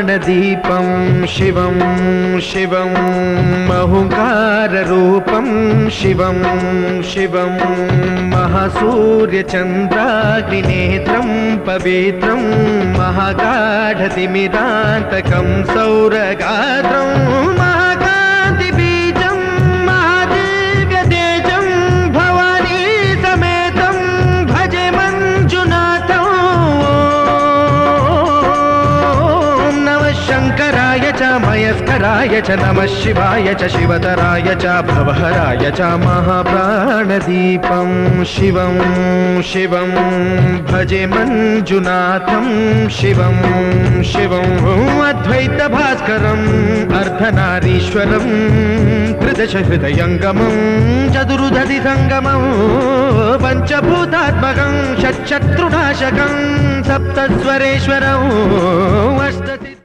प्राणदीपं शिवं शिवं महुकाररूपं शिवं शिवं महासूर्यचन्द्राग्निनेत्रं पवित्रं महागाढतिमिरान्तकं सौरगात्रं महाकान्तिबीजं महादिव्यतेजं भवानी समेतं भजे मञ्जुनाथं। ॐ नमः शङ्कराय च मयस्कराय च नमः शिवाय च शिवतराय च भवहराय च महाप्राणदीपं शिवं शिवं भजे मञ्जुनाथं शिवं शिवं अद्वैतभास्करम् अर्धनारीश्वरं त्रिदशहृदयङ्गमं चतुर्दधिसङ्गमं पञ्चभूतात्मकं षट्शत्रुनाशकं सप्तस्वरेश्वरम् अष्टसिद्धि